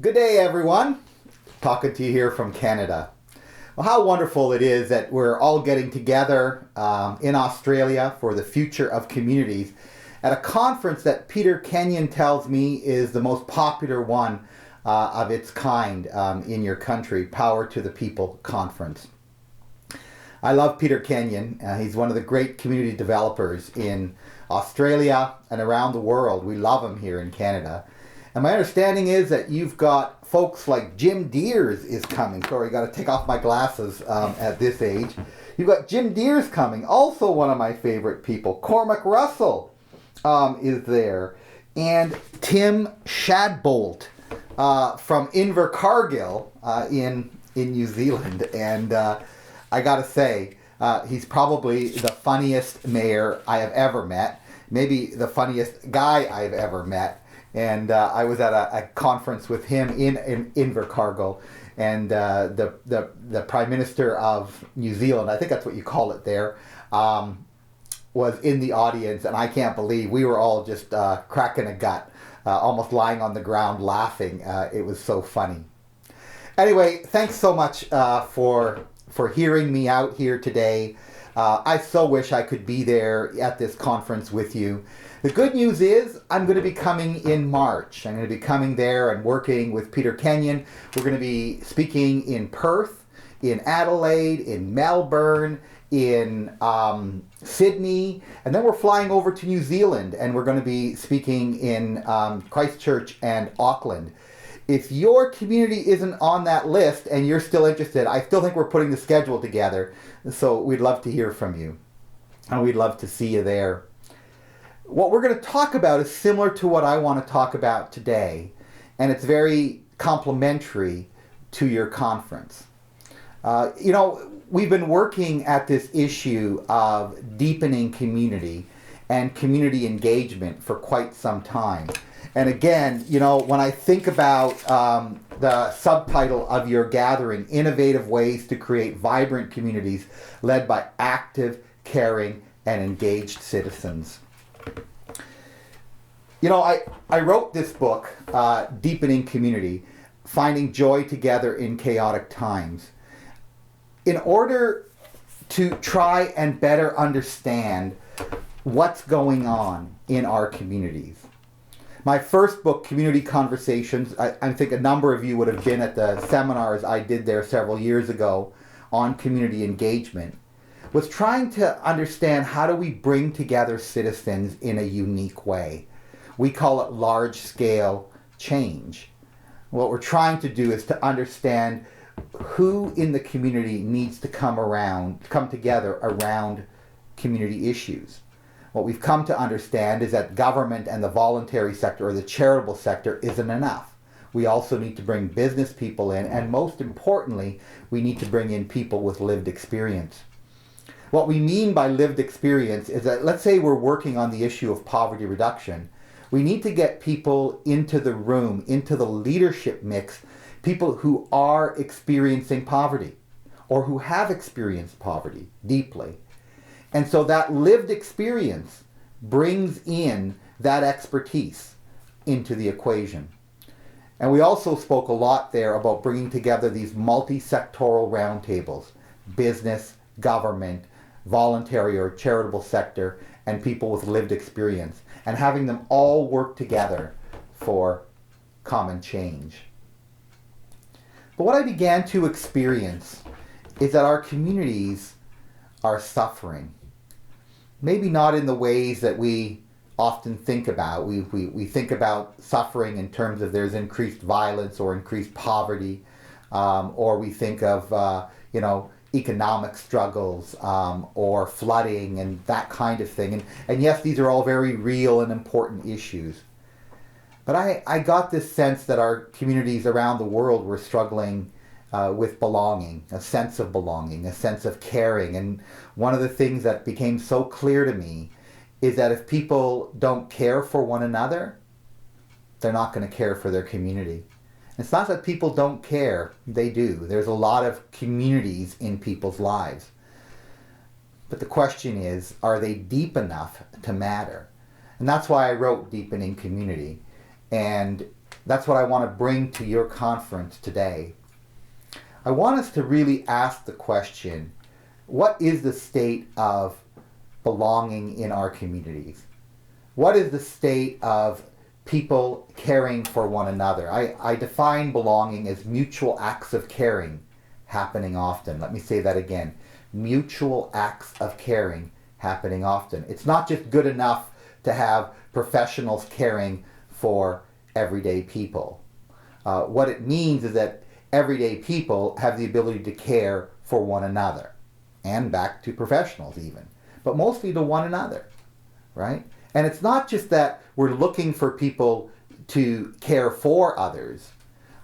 Good day, everyone. Talking to you here from Canada. Well, how wonderful it is that we're all getting together in Australia for the future of communities at a conference that Peter Kenyon tells me is the most popular one of its kind in your country, Power to the People Conference. I love Peter Kenyon. He's one of the great community developers in Australia and around the world. We love him here in Canada. And my understanding is that you've got folks like Jim Deers is coming. Sorry, got to take off my glasses at this age. You've got Jim Deers coming, also one of my favorite people. Cormac Russell is there. And Tim Shadbolt from Invercargill in New Zealand. And I got to say, he's probably the funniest mayor I have ever met. Maybe the funniest guy I've ever met. And I was at a conference with him in Invercargill, and the Prime Minister of New Zealand, I think that's what you call it there, was in the audience, and I can't believe we were all just cracking a gut, almost lying on the ground laughing. It was so funny. Anyway, thanks so much for hearing me out here today. I so wish I could be there at this conference with you. The good news is I'm going to be coming in March. I'm going to be coming there and working with Peter Kenyon. We're going to be speaking in Perth, in Adelaide, in Melbourne, in Sydney, and then we're flying over to New Zealand and we're going to be speaking in Christchurch and Auckland. If your community isn't on that list and you're still interested, I still think we're putting the schedule together. So we'd love to hear from you. And we'd love to see you there. What we're going to talk about is similar to what I want to talk about today. And it's very complementary to your conference. We've been working at this issue of deepening community and community engagement for quite some time. And again, when I think about the subtitle of your gathering, Innovative Ways to Create Vibrant Communities Led by Active, Caring, and Engaged Citizens. I wrote this book, Deepening Community, Finding Joy Together in Chaotic Times, in order to try and better understand what's going on in our communities. My first book, Community Conversations, I think a number of you would have been at the seminars I did there several years ago on community engagement, was trying to understand how do we bring together citizens in a unique way. We call it large-scale change. What we're trying to do is to understand who in the community needs to come together around community issues. What we've come to understand is that government and the voluntary sector or the charitable sector isn't enough. We also need to bring business people in, and most importantly, we need to bring in people with lived experience. What we mean by lived experience is that, let's say we're working on the issue of poverty reduction. We need to get people into the room, into the leadership mix, people who are experiencing poverty or who have experienced poverty deeply. And so that lived experience brings in that expertise into the equation. And we also spoke a lot there about bringing together these multi-sectoral roundtables, business, government, voluntary or charitable sector, and people with lived experience, and having them all work together for common change. But what I began to experience is that our communities are suffering. Maybe not in the ways that we often think about. We think about suffering in terms of there's increased violence or increased poverty, or we think of, economic struggles or flooding and that kind of thing. And yes, these are all very real and important issues. But I got this sense that our communities around the world were struggling with belonging, a sense of belonging, a sense of caring. And one of the things that became so clear to me is that if people don't care for one another, they're not going to care for their community. It's not that people don't care, they do. There's a lot of communities in people's lives. But the question is, are they deep enough to matter? And that's why I wrote Deepening Community. And That's what I want to bring to your conference today. I want us to really ask the question, what is the state of belonging in our communities? What is the state of people caring for one another? I define belonging as mutual acts of caring happening often. Let me say that again. Mutual acts of caring happening often. It's not just good enough to have professionals caring for everyday people. What it means is that everyday people have the ability to care for one another, and back to professionals even, but mostly to one another, right? And it's not just that we're looking for people to care for others.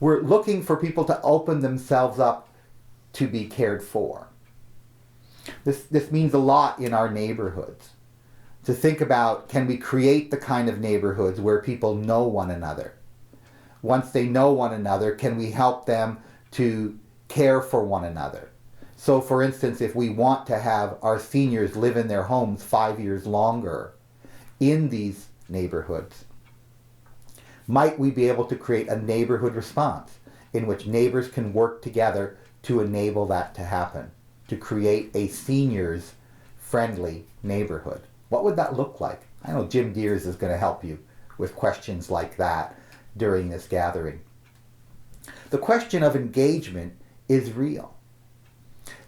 We're looking for people to open themselves up to be cared for. This means a lot in our neighborhoods. To think about, can we create the kind of neighborhoods where people know one another? Once they know one another, can we help them to care for one another? So for instance, if we want to have our seniors live in their homes 5 years longer in these neighborhoods, might we be able to create a neighborhood response in which neighbors can work together to enable that to happen, to create a seniors friendly neighborhood? What would that look like? I know Jim Deers is going to help you with questions like that during this gathering. The question of engagement is real.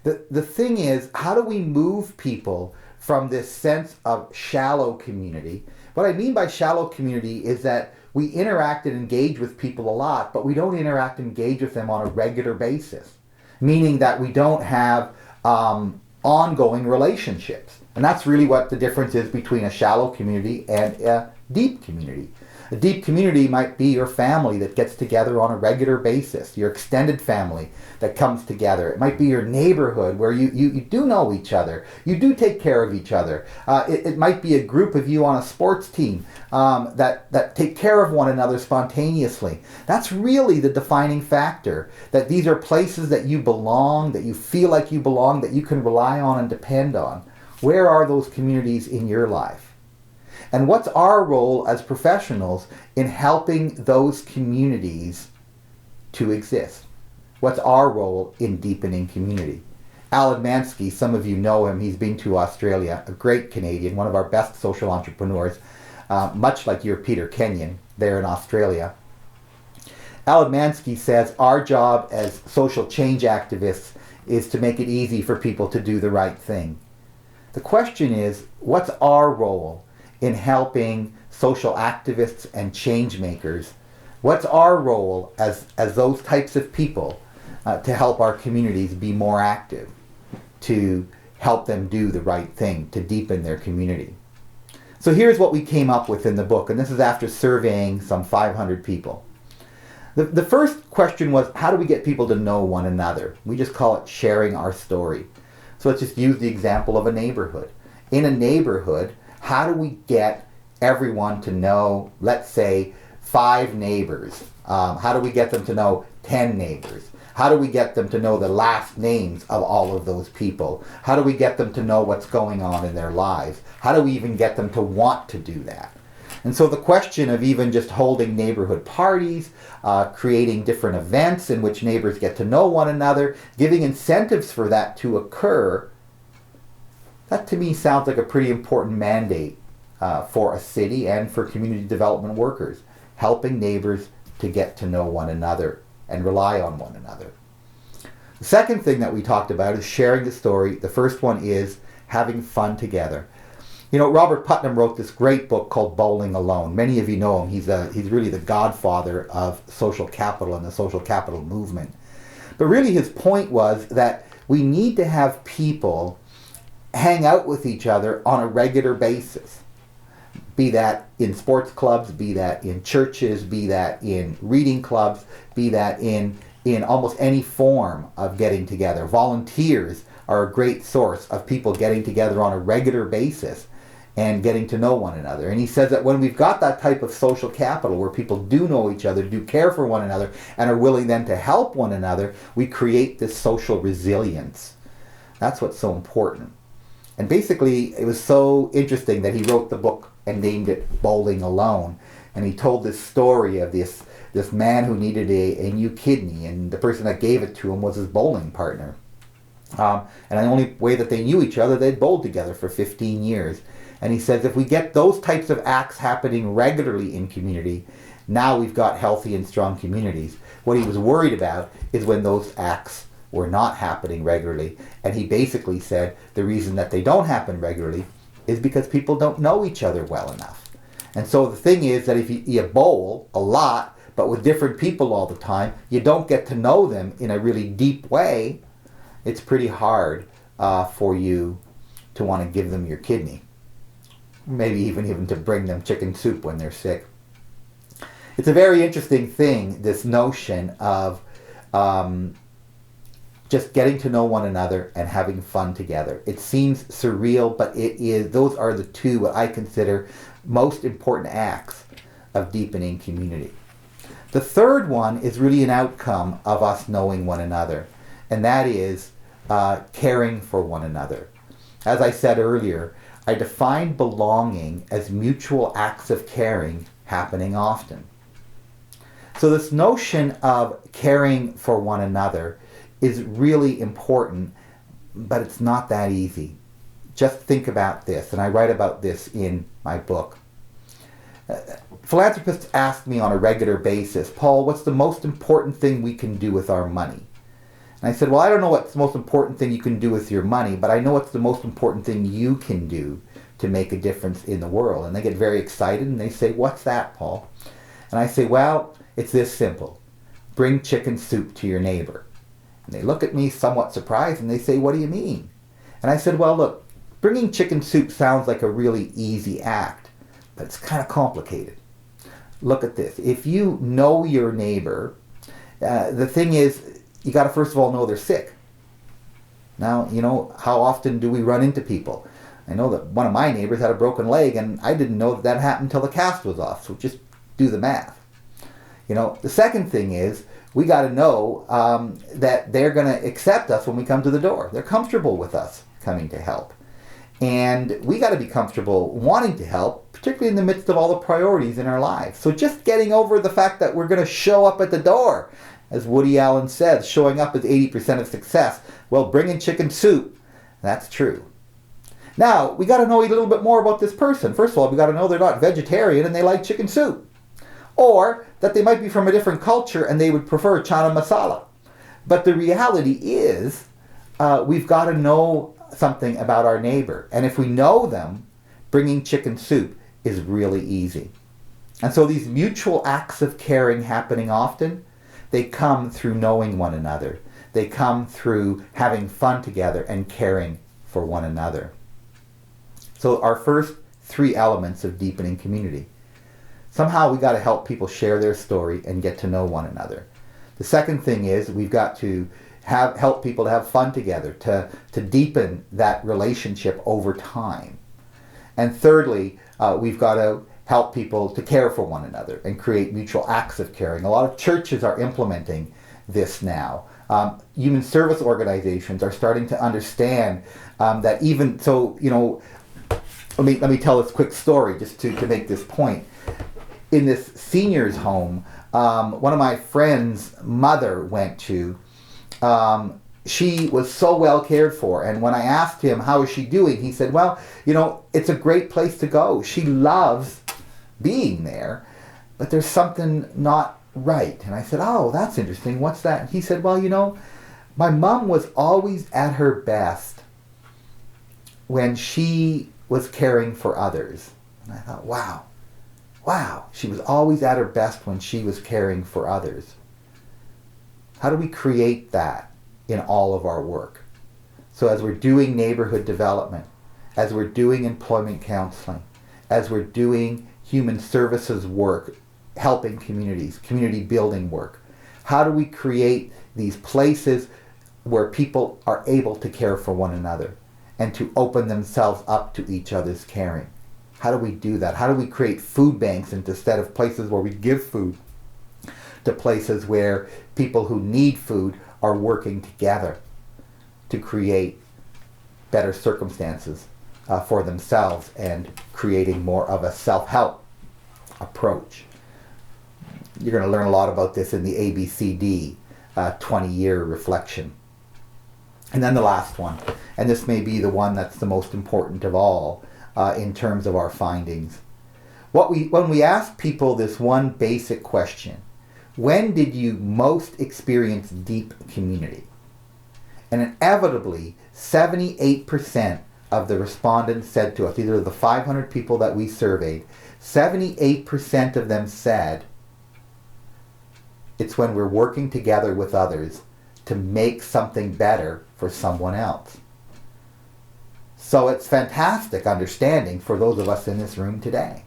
The thing is, how do we move people from this sense of shallow community? What I mean by shallow community is that we interact and engage with people a lot, but we don't interact and engage with them on a regular basis, meaning that we don't have ongoing relationships. And that's really what the difference is between a shallow community and a deep community. A deep community might be your family that gets together on a regular basis, your extended family that comes together. It might be your neighborhood where you do know each other. You do take care of each other. It might be a group of you on a sports team that take care of one another spontaneously. That's really the defining factor, that these are places that you belong, that you feel like you belong, that you can rely on and depend on. Where are those communities in your life? And what's our role as professionals in helping those communities to exist? What's our role in deepening community? Alan Mansky, some of you know him, he's been to Australia, a great Canadian, one of our best social entrepreneurs, much like your Peter Kenyon there in Australia. Alan Mansky says our job as social change activists is to make it easy for people to do the right thing. The question is, what's our role in helping social activists and change makers? What's our role as those types of people to help our communities be more active, to help them do the right thing, to deepen their community? So here's what we came up with in the book, and this is after surveying some 500 people. The first question was, how do we get people to know one another? We just call it sharing our story. So let's just use the example of a neighborhood. In a neighborhood, how do we get everyone to know, let's say, 5 neighbors? How do we get them to know 10 neighbors? How do we get them to know the last names of all of those people? How do we get them to know what's going on in their lives? How do we even get them to want to do that? And so the question of even just holding neighborhood parties, creating different events in which neighbors get to know one another, giving incentives for that to occur, that to me sounds like a pretty important mandate for a city and for community development workers, helping neighbors to get to know one another and rely on one another. The second thing that we talked about is sharing the story. The first one is having fun together. You know, Robert Putnam wrote this great book called Bowling Alone. Many of you know him. He's really the godfather of social capital and the social capital movement. But really his point was that we need to have people hang out with each other on a regular basis. Be that in sports clubs, be that in churches, be that in reading clubs, be that in almost any form of getting together. Volunteers are a great source of people getting together on a regular basis and getting to know one another. And he says that when we've got that type of social capital where people do know each other, do care for one another, and are willing then to help one another, we create this social resilience. That's what's so important. And basically, it was so interesting that he wrote the book and named it Bowling Alone. and he told this story of this man who needed a new kidney, and the person that gave it to him was his bowling partner. And the only way that they knew each other, they'd bowled together for 15 years. And he says if we get those types of acts happening regularly in community, now we've got healthy and strong communities. What he was worried about is when those acts were not happening regularly. And he basically said the reason that they don't happen regularly is because people don't know each other well enough. And so the thing is that if you bowl a lot, but with different people all the time, you don't get to know them in a really deep way. It's pretty hard for you to want to give them your kidney. Maybe even to bring them chicken soup when they're sick. It's a very interesting thing, this notion of just getting to know one another and having fun together. It seems surreal, but it is. Those are the two what I consider most important acts of deepening community. The third one is really an outcome of us knowing one another, and that is caring for one another. As I said earlier, I define belonging as mutual acts of caring happening often. So this notion of caring for one another is really important, but it's not that easy. Just think about this, and I write about this in my book. Philanthropists ask me on a regular basis, Paul, what's the most important thing we can do with our money? And I said, well, I don't know what's the most important thing you can do with your money, but I know what's the most important thing you can do to make a difference in the world. And they get very excited and they say, what's that, Paul? And I say, well, it's this simple. Bring chicken soup to your neighbor. And they look at me somewhat surprised and they say, what do you mean? And I said, well, look, bringing chicken soup sounds like a really easy act, but it's kind of complicated. Look at this. If you know your neighbor, the thing is, you got to first of all know they're sick. Now, how often do we run into people? I know that one of my neighbors had a broken leg, and I didn't know that happened until the cast was off, so just do the math. The second thing is, we got to know that they're going to accept us when we come to the door. They're comfortable with us coming to help. And we got to be comfortable wanting to help, particularly in the midst of all the priorities in our lives. So just getting over the fact that we're going to show up at the door, as Woody Allen says, showing up is 80% of success. Well, bringing chicken soup, that's true. Now, we got to know a little bit more about this person. First of all, we got to know they're not vegetarian and they like chicken soup. Or that they might be from a different culture and they would prefer chana masala. But the reality is, we've got to know something about our neighbor. And if we know them, bringing chicken soup is really easy. And so these mutual acts of caring happening often, they come through knowing one another. They come through having fun together and caring for one another. So our first three elements of deepening community. Somehow we got to help people share their story and get to know one another. The second thing is we've got to help people to have fun together, to deepen that relationship over time. And thirdly, we've got to help people to care for one another and create mutual acts of caring. A lot of churches are implementing this now. Human service organizations are starting to understand that even so, let me tell this quick story just to make this point. In this seniors home, one of my friend's mother went to, she was so well cared for. And when I asked him, how is she doing? He said, well, it's a great place to go. She loves being there, but there's something not right. And I said, oh, that's interesting. What's that? And he said, well, my mom was always at her best when she was caring for others. And I thought, wow, she was always at her best when she was caring for others. How do we create that in all of our work? So as we're doing neighborhood development, as we're doing employment counseling, as we're doing human services work, helping communities, community building work, how do we create these places where people are able to care for one another and to open themselves up to each other's caring? How do we do that? How do we create food banks instead of places where we give food to places where people who need food are working together to create better circumstances for themselves and creating more of a self-help approach. You're going to learn a lot about this in the ABCD 20-year reflection. And then the last one, and this may be the one that's the most important of all in terms of our findings. When we ask people this one basic question, when did you most experience deep community? And inevitably, 78% of the respondents said to us, these are the 500 people that we surveyed, 78% of them said it's when we're working together with others to make something better for someone else. So it's fantastic understanding for those of us in this room today.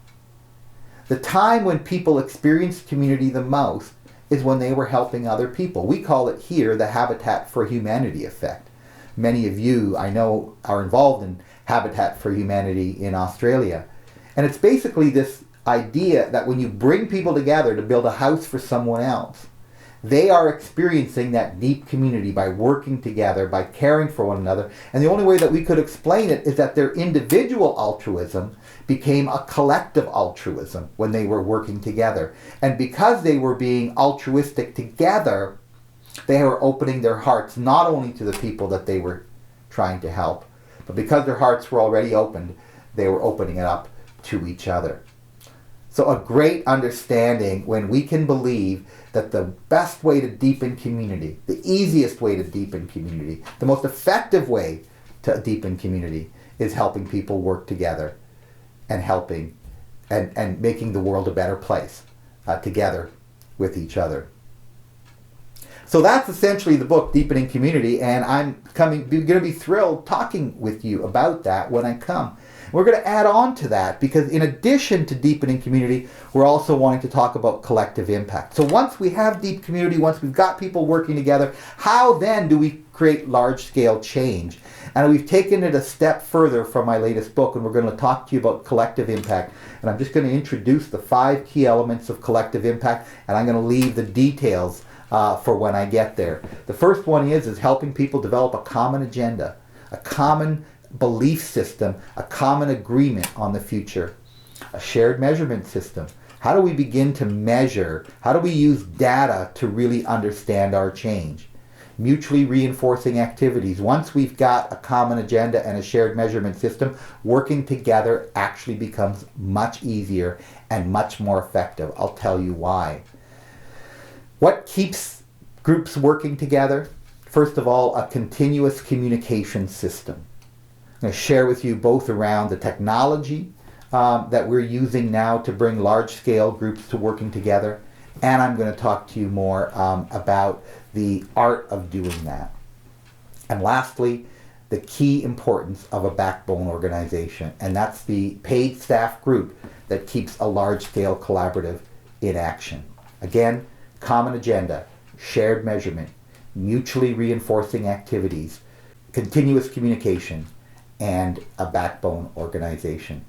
The time when people experienced community the most is when they were helping other people. We call it here the Habitat for Humanity effect. Many of you, I know, are involved in Habitat for Humanity in Australia. And it's basically this idea that when you bring people together to build a house for someone else, they are experiencing that deep community by working together, by caring for one another. And the only way that we could explain it is that their individual altruism became a collective altruism when they were working together. And because they were being altruistic together, they were opening their hearts not only to the people that they were trying to help, but because their hearts were already opened, they were opening it up to each other. So a great understanding when we can believe that the best way to deepen community, the easiest way to deepen community, the most effective way to deepen community is helping people work together and helping and making the world a better place together with each other. So that's essentially the book, Deepening Community, and I'm going to be thrilled talking with you about that when I come. We're going to add on to that because in addition to deepening community, we're also wanting to talk about collective impact. So once we have deep community, once we've got people working together, how then do we create large-scale change? And we've taken it a step further from my latest book, and we're going to talk to you about collective impact. And I'm just going to introduce the 5 key elements of collective impact, and I'm going to leave the details for when I get there. The first one is helping people develop a common agenda, a common belief system, a common agreement on the future, a shared measurement system. How do we begin to measure? How do we use data to really understand our change? Mutually reinforcing activities. Once we've got a common agenda and a shared measurement system, working together actually becomes much easier and much more effective. I'll tell you why. What keeps groups working together? First of all, a continuous communication system. I'm going to share with you both around the technology that we're using now to bring large-scale groups to working together, and I'm going to talk to you more about the art of doing that. And lastly, the key importance of a backbone organization, and that's the paid staff group that keeps a large-scale collaborative in action. Again, common agenda, shared measurement, mutually reinforcing activities, continuous communication, and a backbone organization.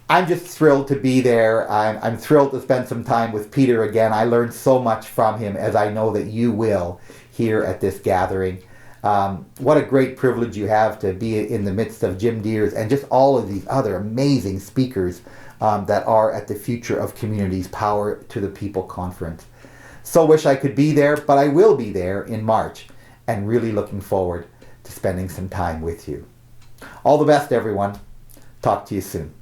I'm just thrilled to be there. I'm thrilled to spend some time with Peter again. I learned so much from him, as I know that you will here at this gathering. What a great privilege you have to be in the midst of Jim Deers and just all of these other amazing speakers that are at the Future of Communities Power to the People conference. So wish I could be there, but I will be there in March, and really looking forward to spending some time with you. All the best, everyone. Talk to you soon.